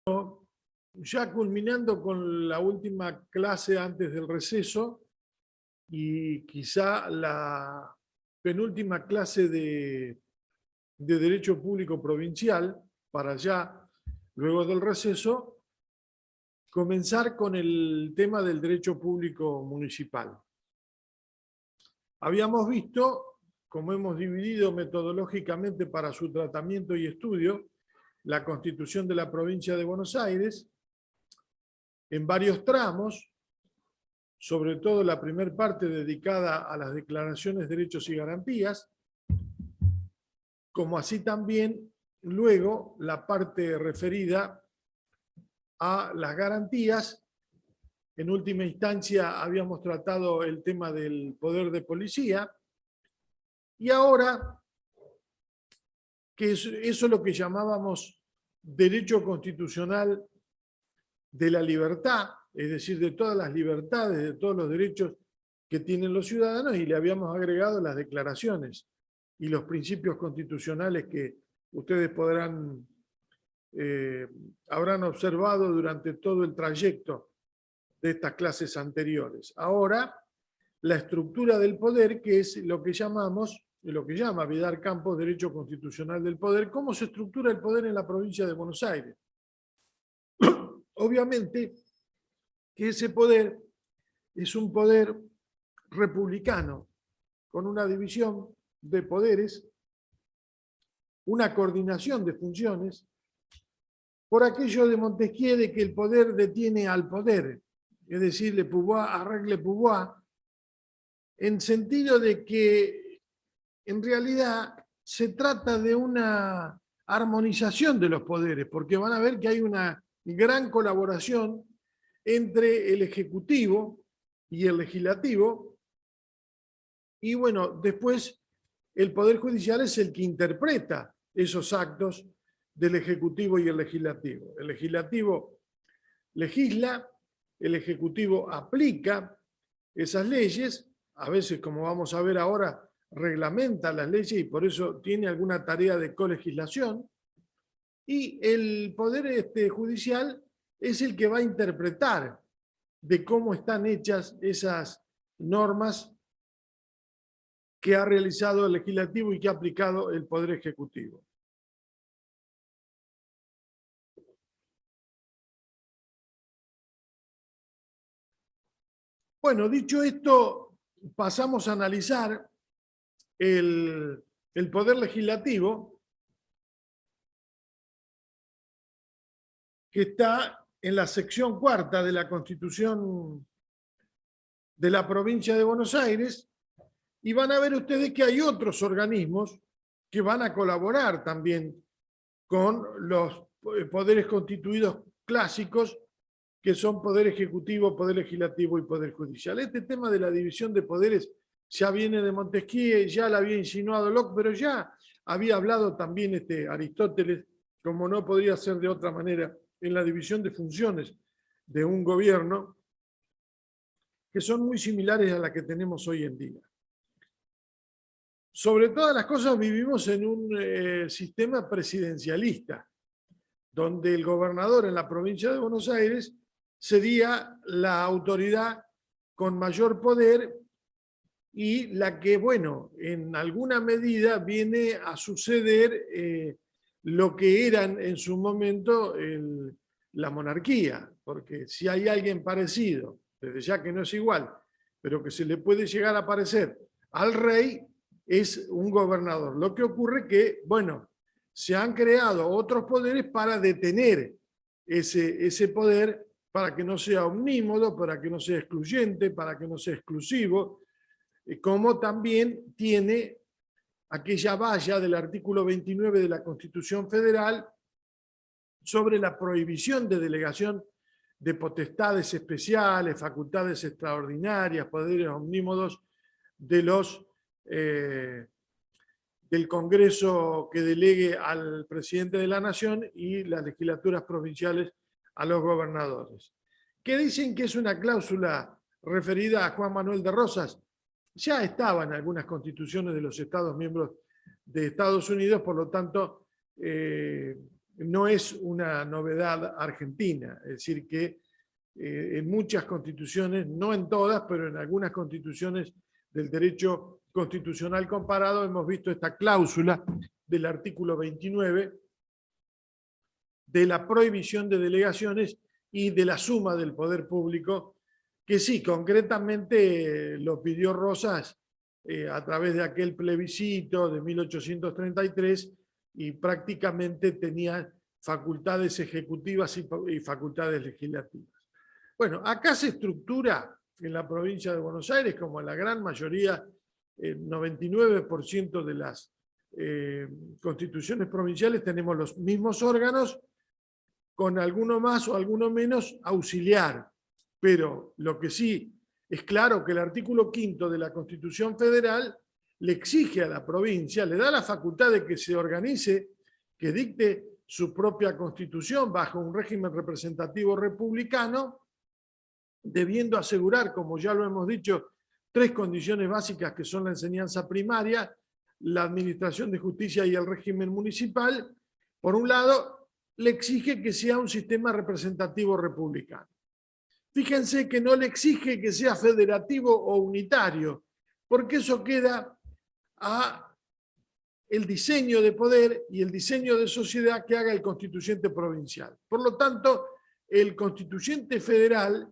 Ya culminando con la última clase antes del receso y quizá la penúltima clase de Derecho Público Provincial, para ya, luego del receso, comenzar con el tema del Derecho Público Municipal. Habíamos visto, como hemos dividido metodológicamente para su tratamiento y estudio, la Constitución de la Provincia de Buenos Aires, en varios tramos, sobre todo la primera parte dedicada a las declaraciones, derechos y garantías, como así también luego la parte referida a las garantías. En última instancia habíamos tratado el tema del poder de policía, y ahora, que eso es lo que llamábamos derecho constitucional de la libertad, es decir, de todas las libertades, de todos los derechos que tienen los ciudadanos, y le habíamos agregado las declaraciones y los principios constitucionales que ustedes habrán observado durante todo el trayecto de estas clases anteriores. Ahora, la estructura del poder, que es lo que llamamos, lo que llama Vidar Campos, derecho constitucional del poder, cómo se estructura el poder en la provincia de Buenos Aires. Obviamente que ese poder es un poder republicano, con una división de poderes, una coordinación de funciones, por aquello de Montesquieu de que el poder detiene al poder, es decir, le pouvoir arrête le pouvoir, en sentido de que en realidad se trata de una armonización de los poderes, porque van a ver que hay una gran colaboración entre el Ejecutivo y el Legislativo, y bueno, después el Poder Judicial es el que interpreta esos actos del Ejecutivo y el Legislativo. El Legislativo legisla, el Ejecutivo aplica esas leyes, a veces, como vamos a ver ahora, reglamenta las leyes y por eso tiene alguna tarea de colegislación, y el Poder Judicial es el que va a interpretar de cómo están hechas esas normas que ha realizado el Legislativo y que ha aplicado el Poder Ejecutivo. Bueno, dicho esto, pasamos a analizar el Poder Legislativo, que está en la sección 4ª de la Constitución de la Provincia de Buenos Aires, y van a ver ustedes que hay otros organismos que van a colaborar también con los poderes constituidos clásicos, que son Poder Ejecutivo, Poder Legislativo y Poder Judicial. Este tema de la división de poderes ya viene de Montesquieu, ya lo había insinuado Locke, pero ya había hablado también Aristóteles, como no podría ser de otra manera, en la división de funciones de un gobierno, que son muy similares a las que tenemos hoy en día. Sobre todas las cosas vivimos en un sistema presidencialista, donde el gobernador en la provincia de Buenos Aires sería la autoridad con mayor poder y la que, bueno, en alguna medida viene a suceder lo que eran en su momento la monarquía, porque si hay alguien parecido, desde ya que no es igual, pero que se le puede llegar a parecer al rey, es un gobernador. Lo que ocurre que, bueno, se han creado otros poderes para detener ese poder, para que no sea omnímodo, para que no sea excluyente, para que no sea exclusivo, como también tiene aquella valla del artículo 29 de la Constitución Federal sobre la prohibición de delegación de potestades especiales, facultades extraordinarias, poderes omnímodos del Congreso que delegue al presidente de la Nación y las legislaturas provinciales a los gobernadores. ¿Qué dicen que es una cláusula referida a Juan Manuel de Rosas? Ya estaba en algunas constituciones de los Estados miembros de Estados Unidos, por lo tanto, no es una novedad argentina, es decir, que en muchas constituciones, no en todas, pero en algunas constituciones del derecho constitucional comparado, hemos visto esta cláusula del artículo 29 de la prohibición de delegaciones y de la suma del poder público, que sí, concretamente lo pidió Rosas a través de aquel plebiscito de 1833 y prácticamente tenía facultades ejecutivas y facultades legislativas. Bueno, acá se estructura en la provincia de Buenos Aires, como en la gran mayoría, el 99% de las constituciones provinciales, tenemos los mismos órganos, con alguno más o alguno menos auxiliar. Pero lo que sí es claro que el artículo 5 de la Constitución Federal le exige a la provincia, le da la facultad de que se organice, que dicte su propia constitución bajo un régimen representativo republicano, debiendo asegurar, como ya lo hemos dicho, 3 condiciones básicas que son la enseñanza primaria, la administración de justicia y el régimen municipal. Por un lado, le exige que sea un sistema representativo republicano. Fíjense que no le exige que sea federativo o unitario, porque eso queda a el diseño de poder y el diseño de sociedad que haga el constituyente provincial. Por lo tanto, el constituyente federal,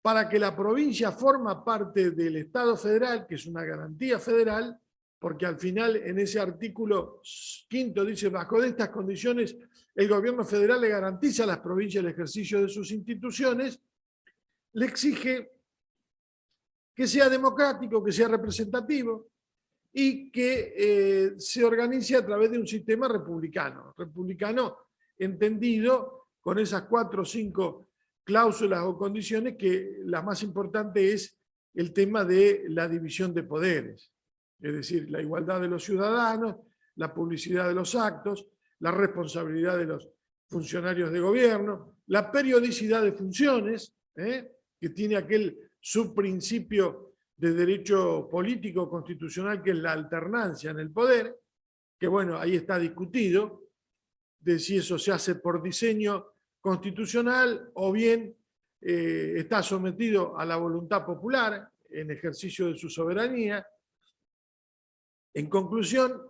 para que la provincia forma parte del Estado federal, que es una garantía federal, porque al final en ese artículo 5 dice, bajo estas condiciones, el gobierno federal le garantiza a las provincias el ejercicio de sus instituciones, le exige que sea democrático, que sea representativo y que se organice a través de un sistema republicano. Republicano entendido con esas 4 o 5 cláusulas o condiciones, que la más importante es el tema de la división de poderes. Es decir, la igualdad de los ciudadanos, la publicidad de los actos, la responsabilidad de los funcionarios de gobierno, la periodicidad de funciones, que tiene aquel subprincipio de derecho político constitucional que es la alternancia en el poder, que bueno, ahí está discutido, de si eso se hace por diseño constitucional o bien está sometido a la voluntad popular en ejercicio de su soberanía. En conclusión,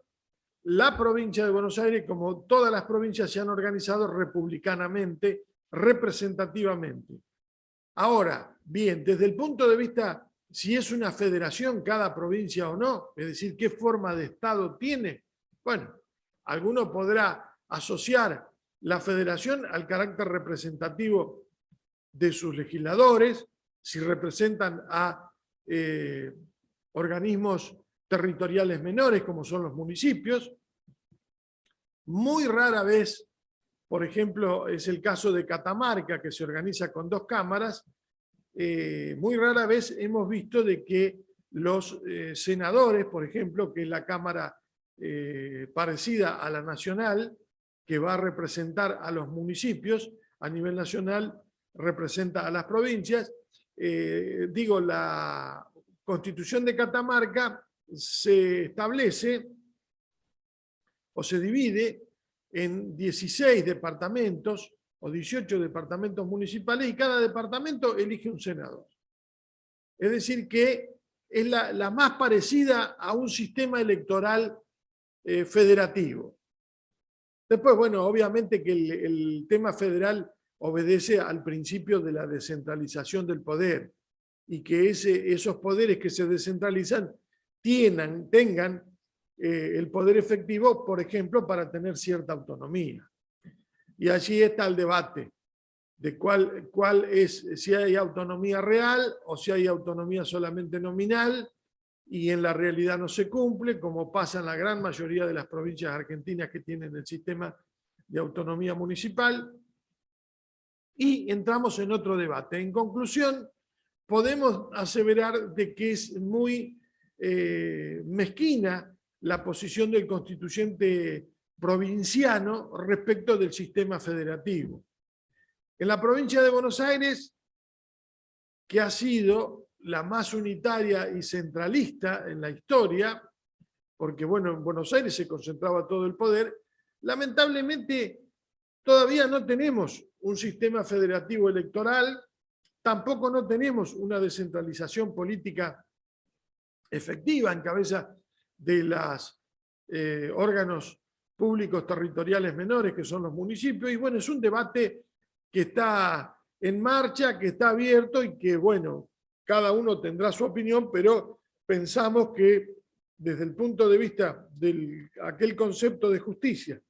la provincia de Buenos Aires, como todas las provincias, se han organizado republicanamente, representativamente. Ahora, bien, desde el punto de vista, si es una federación cada provincia o no, es decir, qué forma de Estado tiene, bueno, alguno podrá asociar la federación al carácter representativo de sus legisladores, si representan a organismos territoriales menores, como son los municipios. Muy rara vez, por ejemplo, es el caso de Catamarca, que se organiza con 2 cámaras, muy rara vez hemos visto de que los senadores, por ejemplo, que es la cámara parecida a la nacional, que va a representar a los municipios, a nivel nacional representa a las provincias. Digo, la Constitución de Catamarca se establece o se divide en 16 departamentos o 18 departamentos municipales y cada departamento elige un senador. Es decir, que es la más parecida a un sistema electoral federativo. Después, bueno, obviamente que el tema federal obedece al principio de la descentralización del poder y que esos poderes que se descentralizan tengan el poder efectivo, por ejemplo, para tener cierta autonomía. Y allí está el debate de cuál es, si hay autonomía real o si hay autonomía solamente nominal, y en la realidad no se cumple, como pasa en la gran mayoría de las provincias argentinas que tienen el sistema de autonomía municipal. Y entramos en otro debate. En conclusión, podemos aseverar de que es muy mezquina la posición del constituyente provinciano respecto del sistema federativo. En la provincia de Buenos Aires, que ha sido la más unitaria y centralista en la historia, porque bueno, en Buenos Aires se concentraba todo el poder, lamentablemente Todavía no tenemos un sistema federativo electoral, tampoco no tenemos una descentralización política efectiva en cabeza de los órganos públicos territoriales menores, que son los municipios, y bueno, es un debate que está en marcha, que está abierto y que, bueno, cada uno tendrá su opinión, pero pensamos que desde el punto de vista de aquel concepto de justicia,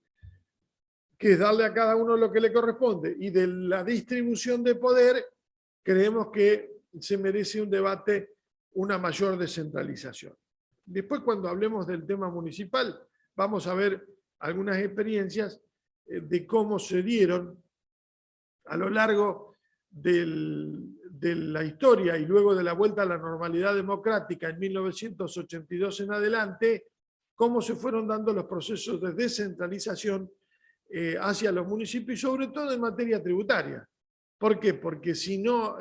que es darle a cada uno lo que le corresponde, y de la distribución de poder, creemos que se merece un debate, una mayor descentralización. Después, cuando hablemos del tema municipal, vamos a ver algunas experiencias de cómo se dieron a lo largo de la historia y luego de la vuelta a la normalidad democrática en 1982 en adelante, cómo se fueron dando los procesos de descentralización hacia los municipios y sobre todo en materia tributaria. ¿Por qué? Porque si no,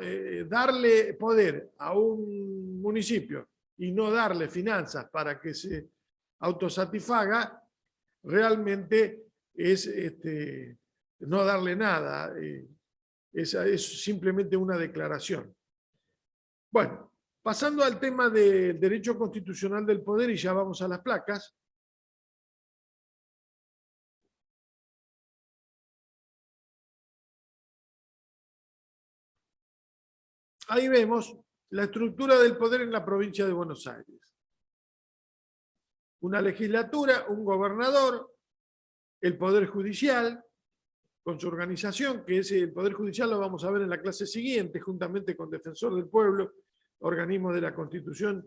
darle poder a un municipio y no darle finanzas para que se autosatisfaga, realmente es no darle nada. Es simplemente una declaración. Bueno, pasando al tema del derecho constitucional del poder, y ya vamos a las placas. Ahí vemos la estructura del poder en la provincia de Buenos Aires. Una legislatura, un gobernador, el Poder Judicial, con su organización, que es el Poder Judicial, lo vamos a ver en la clase siguiente, juntamente con Defensor del Pueblo, organismos de la Constitución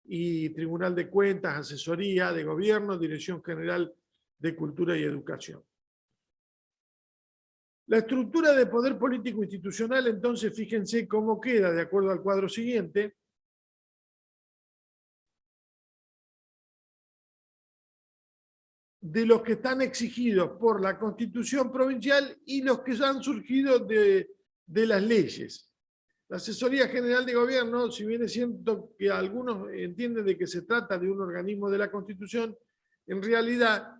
y Tribunal de Cuentas, Asesoría de Gobierno, Dirección General de Cultura y Educación. La estructura de poder político institucional, entonces, fíjense cómo queda de acuerdo al cuadro siguiente. De los que están exigidos por la Constitución provincial y los que han surgido de las leyes. La Asesoría General de Gobierno, si bien es cierto que algunos entienden de que se trata de un organismo de la Constitución, en realidad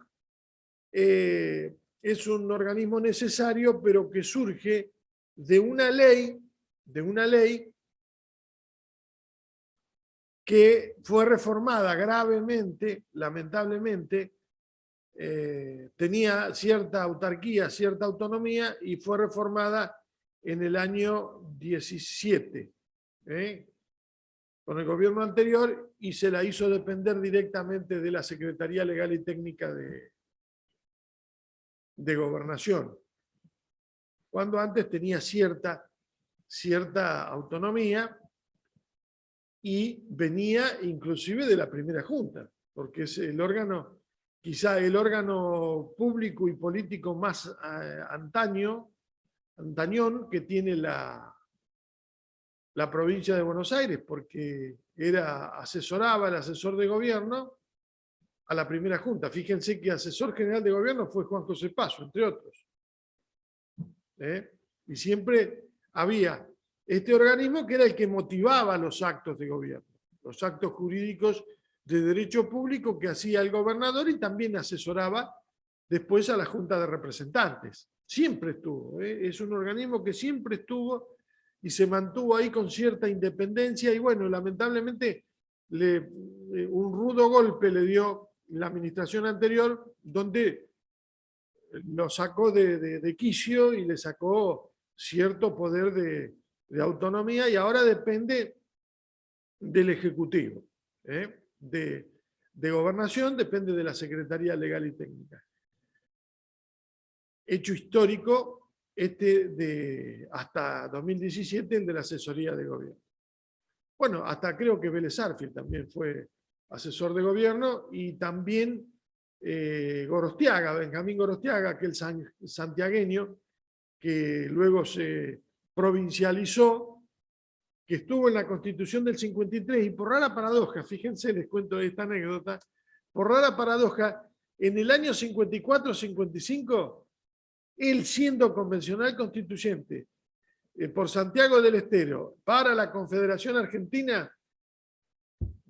es un organismo necesario, pero que surge de una ley que fue reformada gravemente, lamentablemente, tenía cierta autarquía, cierta autonomía, y fue reformada en el año 17, con el gobierno anterior, y se la hizo depender directamente de la Secretaría Legal y Técnica de Gobernación, cuando antes tenía cierta autonomía y venía inclusive de la primera Junta, porque es el órgano, quizá el órgano público y político más antañón que tiene la provincia de Buenos Aires, porque asesoraba el asesor de gobierno a la primera Junta. Fíjense que asesor general de gobierno fue Juan José Paso, entre otros. Y siempre había este organismo que era el que motivaba los actos de gobierno, los actos jurídicos de derecho público que hacía el gobernador, y también asesoraba después a la Junta de Representantes. Siempre estuvo, es un organismo que siempre estuvo y se mantuvo ahí con cierta independencia, y bueno, lamentablemente un rudo golpe le dio la administración anterior, donde lo sacó de quicio y le sacó cierto poder de autonomía, y ahora depende del Ejecutivo. De Gobernación depende de la Secretaría Legal y Técnica. Hecho histórico hasta 2017, el de la Asesoría de Gobierno. Bueno, hasta creo que Vélez Arfield también fue asesor de gobierno, y también Gorostiaga, Benjamín Gorostiaga, aquel santiagueño que luego se provincializó, que estuvo en la Constitución del 53, y por rara paradoja, fíjense, les cuento esta anécdota, por rara paradoja, en el año 54-55, él, siendo convencional constituyente por Santiago del Estero para la Confederación Argentina,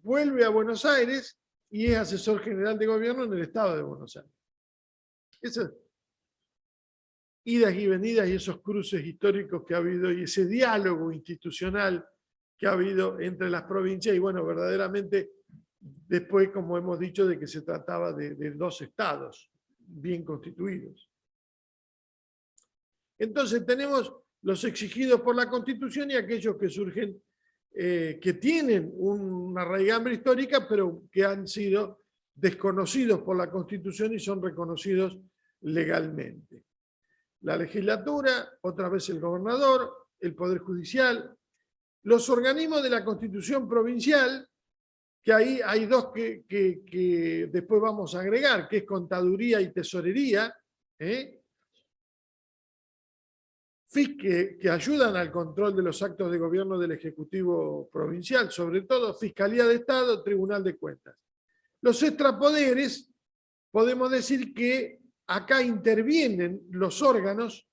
vuelve a Buenos Aires y es asesor general de gobierno en el estado de Buenos Aires. idas y venidas y esos cruces históricos que ha habido y ese diálogo institucional que ha habido entre las provincias y bueno, verdaderamente después, como hemos dicho, de que se trataba de dos estados bien constituidos. Entonces tenemos los exigidos por la Constitución y aquellos que surgen, que tienen una raigambre histórica, pero que han sido desconocidos por la Constitución y son reconocidos legalmente. La legislatura, otra vez el gobernador, el Poder Judicial, los organismos de la Constitución provincial, que ahí hay dos que después vamos a agregar, que es Contaduría y Tesorería, que ayudan al control de los actos de gobierno del Ejecutivo Provincial, sobre todo Fiscalía de Estado, Tribunal de Cuentas. Los extrapoderes, podemos decir que acá intervienen los órganos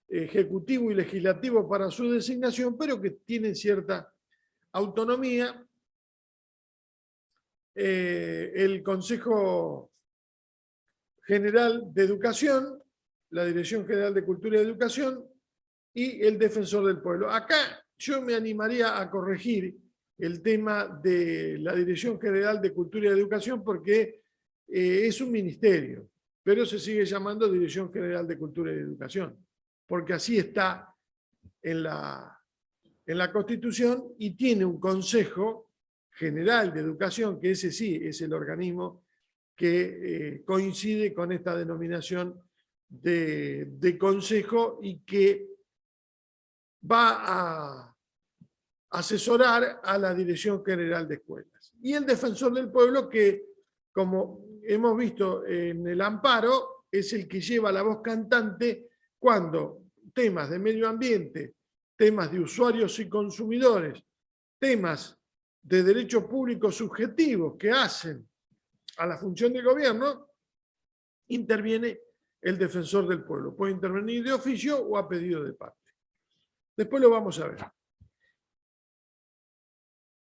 ejecutivo y legislativo para su designación, pero que tienen cierta autonomía. El Consejo General de Educación, la Dirección General de Cultura y Educación y el Defensor del Pueblo. Acá yo me animaría a corregir el tema de la Dirección General de Cultura y Educación porque es un ministerio, pero se sigue llamando Dirección General de Cultura y Educación, porque así está en la Constitución y tiene un Consejo General de Educación, que ese sí es el organismo que coincide con esta denominación de consejo y que va a asesorar a la Dirección General de Escuelas. Y el Defensor del Pueblo, que como hemos visto en el amparo, es el que lleva la voz cantante cuando temas de medio ambiente, temas de usuarios y consumidores, temas de derechos públicos subjetivos que hacen a la función de gobierno, interviene el Defensor del Pueblo. Puede intervenir de oficio o a pedido de parte. Después lo vamos a ver.